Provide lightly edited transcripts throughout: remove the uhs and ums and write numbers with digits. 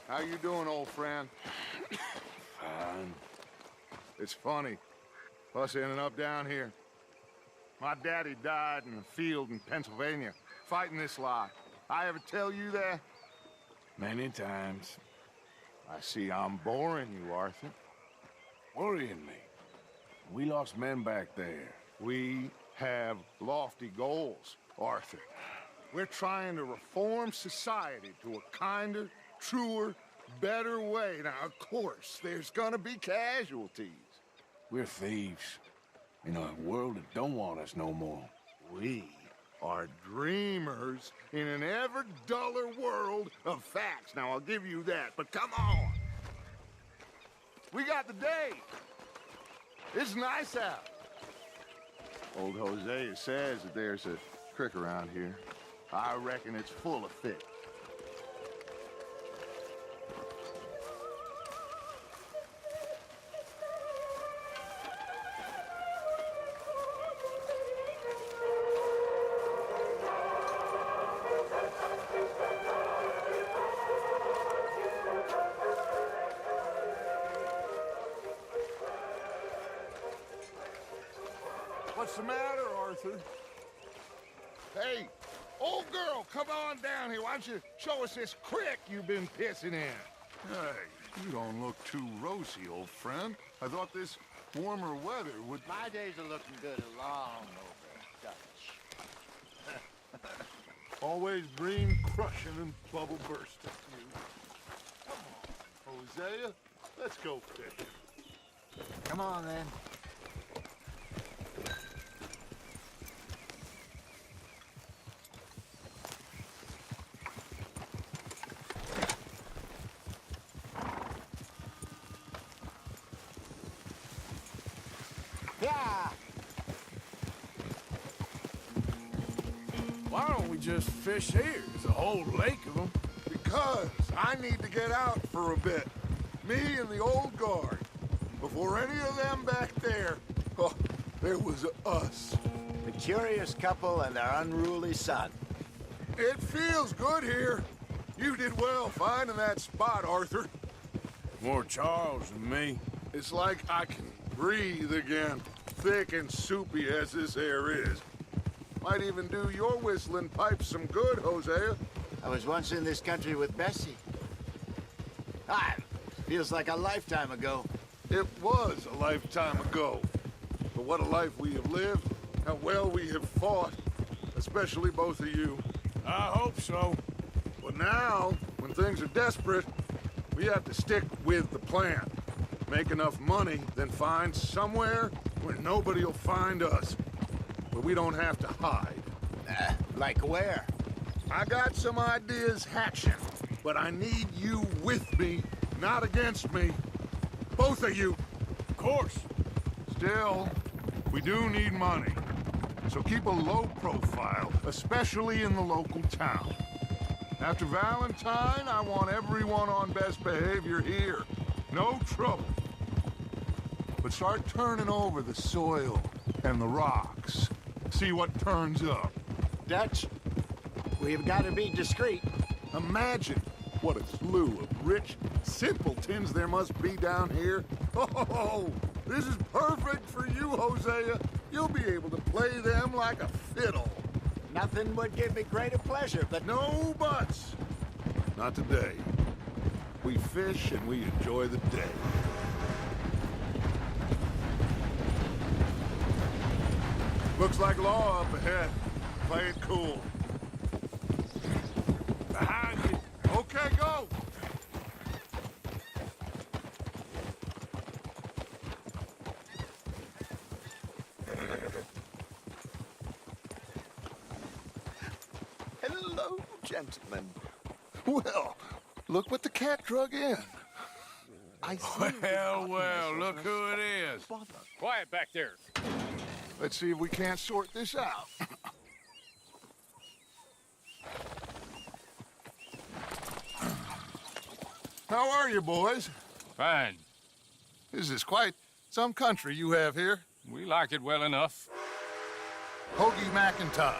How you doing, old friend? Fine. It's funny, us ending up down here. My daddy died in the field in Pennsylvania, fighting this lot. I ever tell you that? Many times. I see I'm boring you, Arthur. Worrying me. We lost men back there. We have lofty goals, Arthur. We're trying to reform society to a kinder, truer, better way. Now, of course, there's gonna be casualties. We're thieves. In a world that don't want us no more. We are dreamers in an ever duller world of facts. Now, I'll give you that, but come on. We got the day. It's nice out. Old Hosea says that there's a creek around here. I reckon it's full of fish. What's the matter, Arthur? Hey, old girl, come on down here. Why don't you show us this creek you've been pissing in? Hey, you don't look too rosy, old friend. I thought this warmer weather would... My days are looking good along over Dutch. Always green crushing and bubble bursting. Come on, Hosea. Let's go fishing. Come on, then. Yeah! Why don't we just fish here? There's a whole lake of them. Because I need to get out for a bit. Me and the old guard. Before any of them back there, oh, there was us. The curious couple and their unruly son. It feels good here. You did well finding that spot, Arthur. More Charles than me. It's like I can breathe again, thick and soupy as this air is. Might even do your whistling pipes some good, Hosea. I was once in this country with Bessie. Ah, feels like a lifetime ago. It was a lifetime ago. But what a life we have lived, how well we have fought, especially both of you. I hope so. But now, when things are desperate, we have to stick with the plan. Make enough money, then find somewhere where nobody will find us. Where we don't have to hide. Like where? I got some ideas hatching, but I need you with me, not against me. Both of you. Of course. Still, we do need money. So keep a low profile, especially in the local town. After Valentine, I want everyone on best behavior here. No trouble. But start turning over the soil and the rocks. See what turns up. Dutch, we've got to be discreet. Imagine what a slew of rich simpletons there must be down here. Oh, this is perfect for you, Hosea. You'll be able to play them like a fiddle. Nothing would give me greater pleasure, but No buts. Not today. We fish and we enjoy the day. Looks like law up ahead. Play it cool. Behind you. Okay, go! hello, gentlemen. Well, look what the cat drug in. I see. Well, look who it is. Quiet back there. Let's see if we can't sort this out. How are you, boys? Fine. This is quite some country you have here. We like it well enough. Hoagie McIntosh,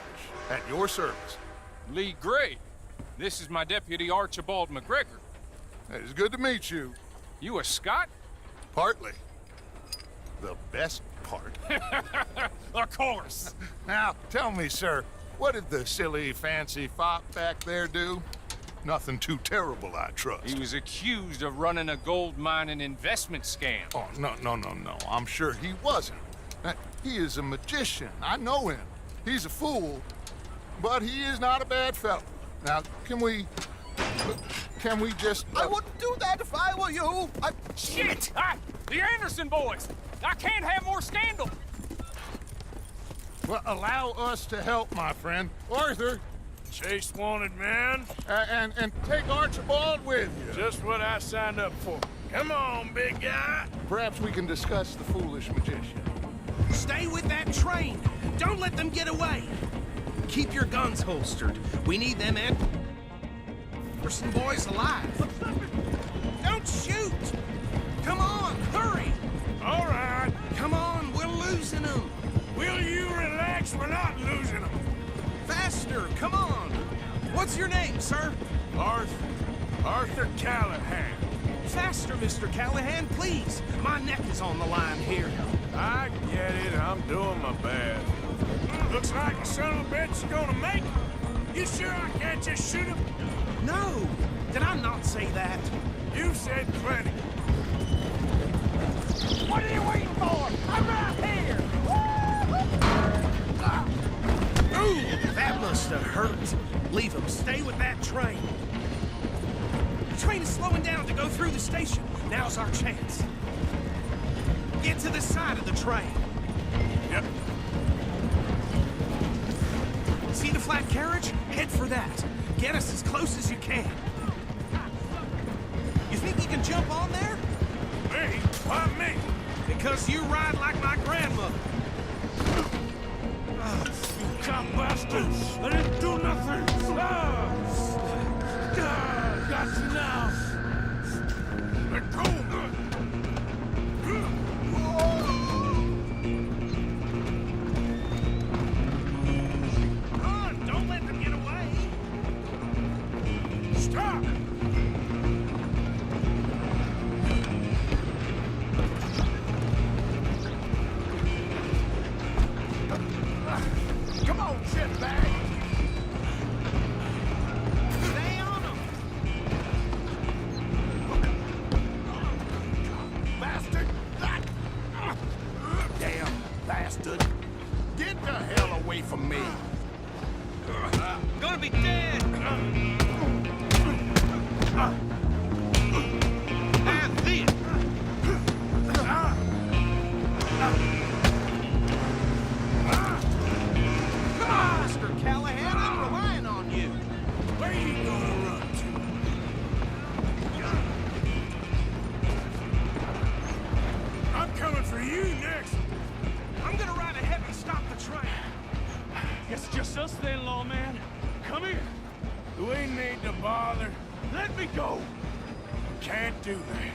at your service. Lee Gray. This is my deputy Archibald McGregor. It's good to meet you. You a Scot? Partly. The best part. Of course. Now, tell me, sir, what did the silly, fancy fop back there do? Nothing too terrible, I trust. He was accused of running a gold mining investment scam. Oh, no. I'm sure he wasn't. He is a magician. I know him. He's a fool, but he is not a bad fellow. Now, can we just... I wouldn't do that if I were you. Shit! The Anderson boys! I can't have more scandal! Well, allow us to help, my friend. Arthur, Chase wanted man. and take Archibald with you. Just what I signed up for. Come on, big guy. Perhaps we can discuss the foolish magician. Stay with that train. Don't let them get away. Keep your guns holstered. We need them Anderson boys alive. Don't shoot! Come on, hurry! All right. Come on, we're losing them. Will you relax? We're not losing them. Faster, come on. What's your name, sir? Arthur Callahan. Faster, Mr. Callahan, please. My neck is on the line here. I get it. I'm doing my best. Looks like the son of a bitch is gonna make it. You sure I can't just shoot him? No, did I not say that? You said plenty. What are you waiting for? I'm right here! Ooh, that must have hurt. Leave him. Stay with that train. The train is slowing down to go through the station. Now's our chance. Get to the side of the train. Yep. See the flat carriage? Head for that. Get us as close as you can. You think you can jump on there? Me? Why me? Because you ride like my grandmother. You cop bastards! I didn't do nothing! Got you now! Let go! Run! Don't let them get away! Stop! Come on, shitbag! Stay on them! Bastard! Damn bastard! Get the hell away from me! Gonna be dead! And this! Mr. Callahan, I'm relying on you. Where you gonna run to? I'm coming for you next! I'm gonna ride ahead and stop the train. Guess it's just us then, lawman. Come here. Do we need to bother? Let me go. Can't do that.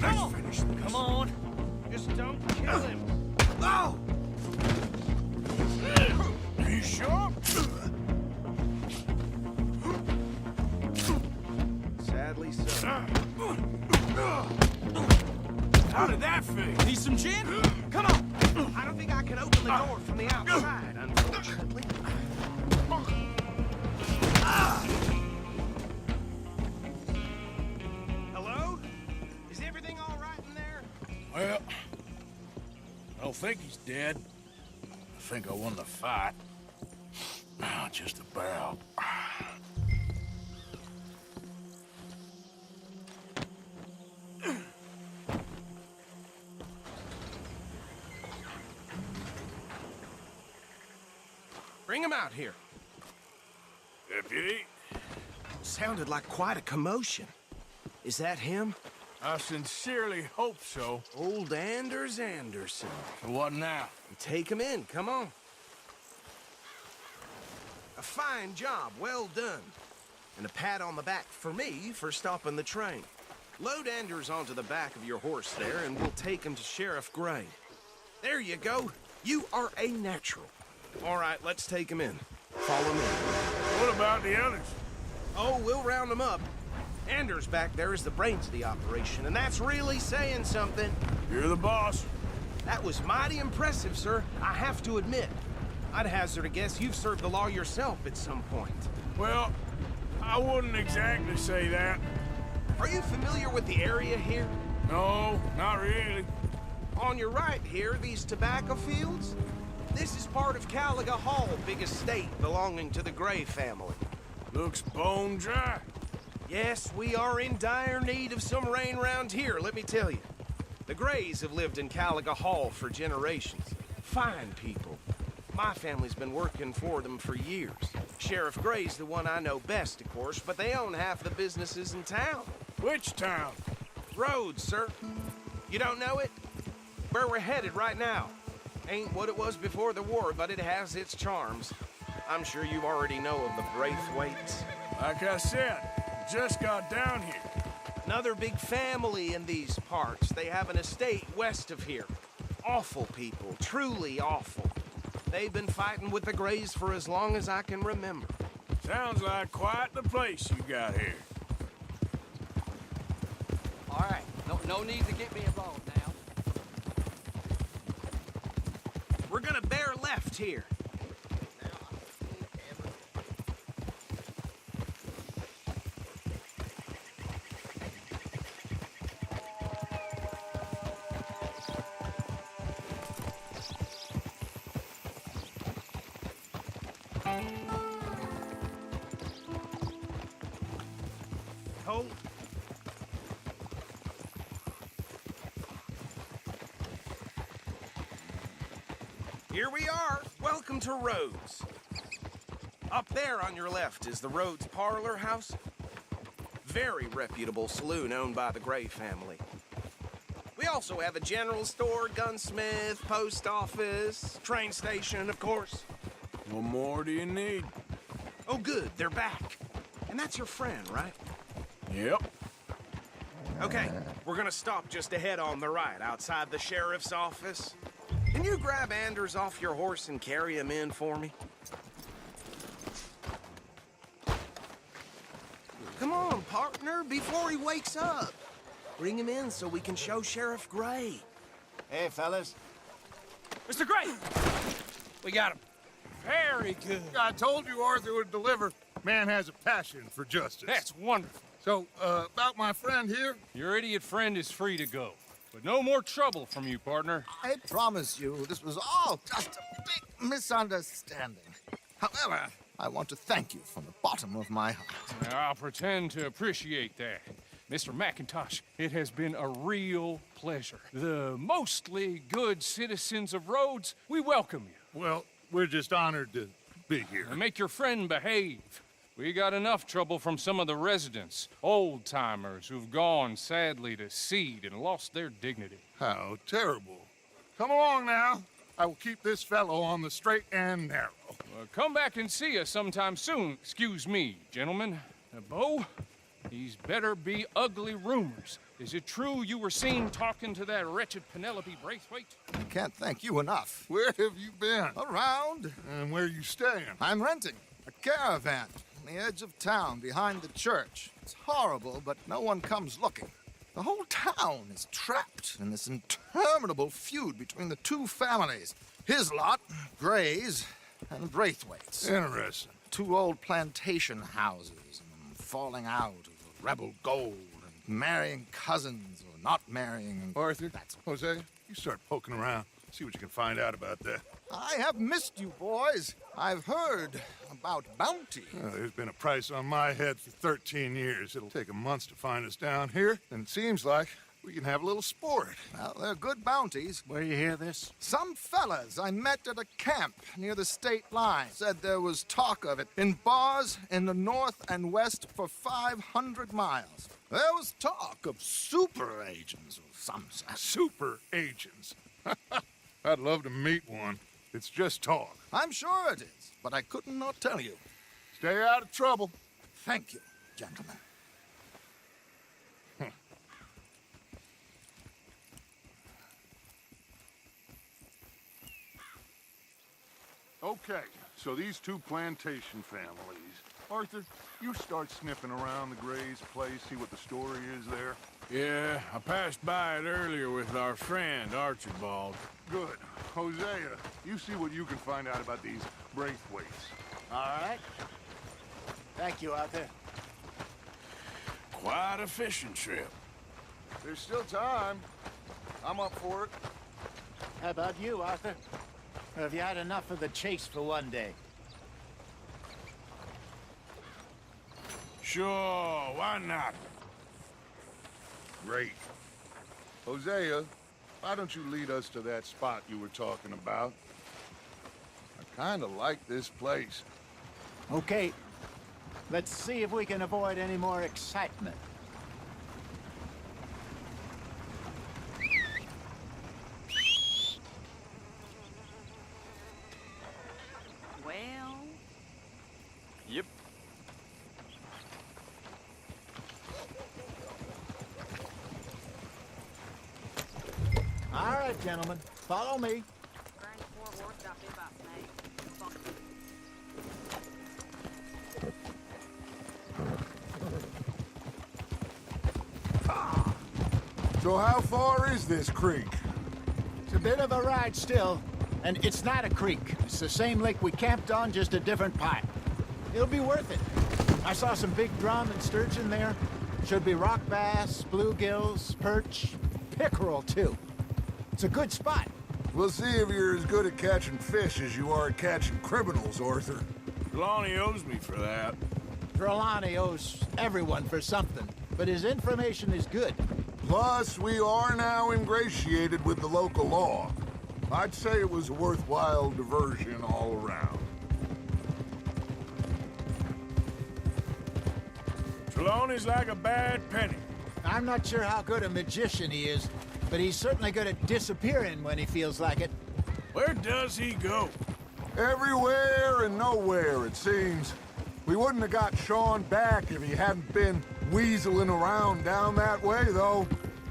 Let's finish this. Come on. Just don't kill him. Oh! Are you sure? Sadly so. How did that feel? Need some gin? Come on! I don't think I can open the door from the outside, unfortunately. Hello? Is everything all right in there? Well, I don't think he's dead. I think I won the fight. Just about. Bring him out here. Deputy, Sounded like quite a commotion. Is that him? I sincerely hope so. Old Anders Anderson. So what now? Take him in, come on. A fine job, well done. And a pat on the back for me for stopping the train. Load Anders onto the back of your horse there, and we'll take him to Sheriff Gray. There you go. You are a natural. All right, let's take him in. Follow me. What about the others? Oh, we'll round them up. Anders back there is the brains of the operation, and that's really saying something. You're the boss. That was mighty impressive, sir. I have to admit. I'd hazard a guess you've served the law yourself at some point. Well, I wouldn't exactly say that. Are you familiar with the area here? No, not really. On your right here, these tobacco fields? This is part of Caliga Hall, big estate belonging to the Gray family. Looks bone dry. Yes, we are in dire need of some rain round here, let me tell you. The Grays have lived in Caliga Hall for generations. Fine people. My family's been working for them for years. Sheriff Gray's the one I know best, of course, but they own half the businesses in town. Which town? Rhodes, sir. You don't know it? Where we're headed right now. Ain't what it was before the war, but it has its charms. I'm sure you already know of the Braithwaites. Like I said, just got down here. Another big family in these parts. They have an estate west of here. Awful people, truly awful. They've been fighting with the Grays for as long as I can remember. Sounds like quite the place you got here. All right, no need to get me involved now. We're gonna bear left here. Hold. Here we are. Welcome to Rhodes. Up there on your left is the Rhodes Parlor House. Very reputable saloon owned by the Gray family. We also have a general store, gunsmith, post office, train station, of course. What more do you need? Oh, good, they're back. And that's your friend, right? Yep. Okay, we're gonna stop just ahead on the right, outside the sheriff's office. Can you grab Anders off your horse and carry him in for me? Come on, partner, before he wakes up. Bring him in so we can show Sheriff Gray. Hey, fellas. Mr. Gray! We got him. Very good. I told you Arthur would deliver. Man has a passion for justice. That's wonderful. So, about my friend here? Your idiot friend is free to go. But no more trouble from you, partner. I promise you, this was all just a big misunderstanding. However, I want to thank you from the bottom of my heart. I'll pretend to appreciate that. Mr. McIntosh, it has been a real pleasure. The mostly good citizens of Rhodes, we welcome you. Well, we're just honored to be here. And make your friend behave. We got enough trouble from some of the residents, old-timers who've gone, sadly, to seed and lost their dignity. How terrible. Come along now. I will keep this fellow on the straight and narrow. Come back and see us sometime soon. Excuse me, gentlemen. Bo, these better be ugly rumors. Is it true you were seen talking to that wretched Penelope Braithwaite? I can't thank you enough. Where have you been? Around, And where you staying? I'm renting a caravan on the edge of town behind the church. It's horrible, but no one comes looking. The whole town is trapped in this interminable feud between the two families. His lot, Gray's, and Braithwaite's. Interesting. Two old plantation houses, and falling out of rebel gold, and marrying cousins or not marrying. And Arthur, That's Jose, you start poking around. See what you can find out about that. I have missed you, boys. I've heard about bounty. There's been a price on my head for 13 years. It'll take 'em months to find us down here, and it seems like we can have a little sport. Well, they're good bounties. Where you hear this? Some fellas I met at a camp near the state line said there was talk of it in bars in the north and west for 500 miles. There was talk of super agents of some sort. Super agents. I'd love to meet one. It's just talk. I'm sure it is, but I couldn't not tell you. Stay out of trouble. Thank you, gentlemen. Okay, so these two plantation families. Arthur, you start sniffing around the Gray's place, see what the story is there. Yeah, I passed by it earlier with our friend, Archibald. Good. Hosea, you see what you can find out about these Braithwaites. All right. Thank you, Arthur. Quite a fishing trip. There's still time. I'm up for it. How about you, Arthur? Or have you had enough of the chase for one day? Sure, why not? Great. Hosea, why don't you lead us to that spot you were talking about? I kind of like this place. Okay. Let's see if we can avoid any more excitement. Well, Yep. All right, gentlemen. Follow me. Granny Fort Worth got me about snake. So how far is this creek? It's a bit of a ride still, and it's not a creek. It's the same lake we camped on, just a different pipe. It'll be worth it. I saw some big drum and sturgeon there. Should be rock bass, bluegills, perch, pickerel too. It's a good spot. We'll see if you're as good at catching fish as you are at catching criminals, Arthur. Lonnie owes me for that. Trelawney owes everyone for something, but his information is good. Plus, we are now ingratiated with the local law. I'd say it was a worthwhile diversion all around. Trelawney's like a bad penny. I'm not sure how good a magician he is, but he's certainly good at disappearing when he feels like it. Where does he go? Everywhere and nowhere, it seems. We wouldn't have got Sean back if he hadn't been weaseling around down that way, though.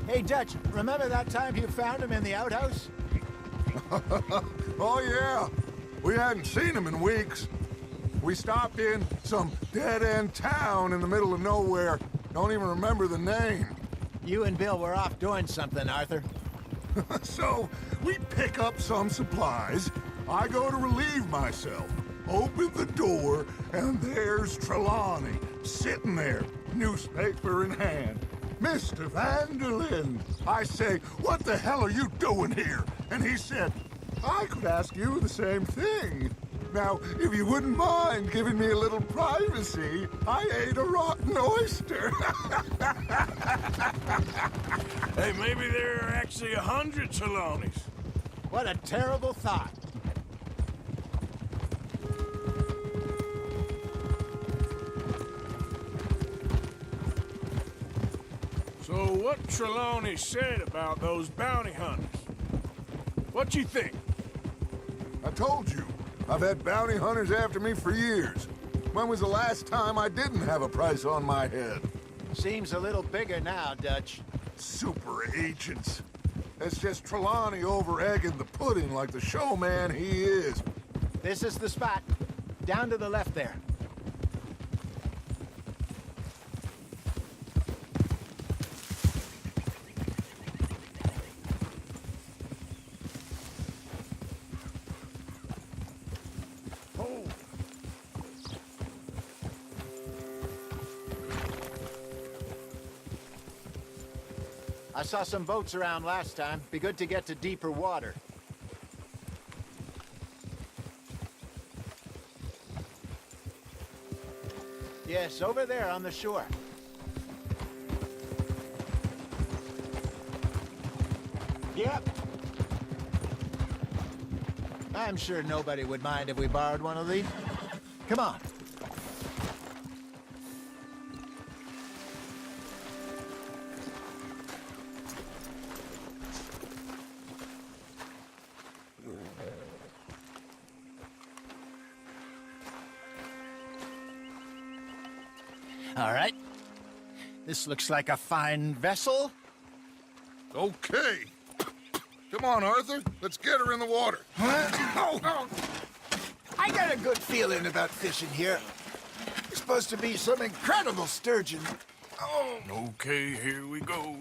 Hey, Dutch, remember that time you found him in the outhouse? Oh, yeah. We hadn't seen him in weeks. We stopped in some dead-end town in the middle of nowhere. Don't even remember the name. You and Bill were off doing something, Arthur. So, we pick up some supplies. I go to relieve myself. Open the door, and there's Trelawney, sitting there, newspaper in hand. Mr. Vanderlyn. I say, what the hell are you doing here? And he said, I could ask you the same thing. Now, if you wouldn't mind giving me a little privacy, I ate a rotten oyster. Hey, maybe there are actually 100 Trelawneys. What a terrible thought. So what Trelawney said about those bounty hunters? What you think? I told you, I've had bounty hunters after me for years. When was the last time I didn't have a price on my head? Seems a little bigger now, Dutch. Super agents. It's just Trelawney over-egging the pudding like the showman he is. This is the spot. Down to the left there. I saw some boats around last time. Be good to get to deeper water. Yes, over there on the shore. Yep. I'm sure nobody would mind if we borrowed one of these. Come on. All right. This looks like a fine vessel. Okay. Come on, Arthur. Let's get her in the water. Oh. I got a good feeling about fishing here. There's supposed to be some incredible sturgeon. Oh. Okay, here we go.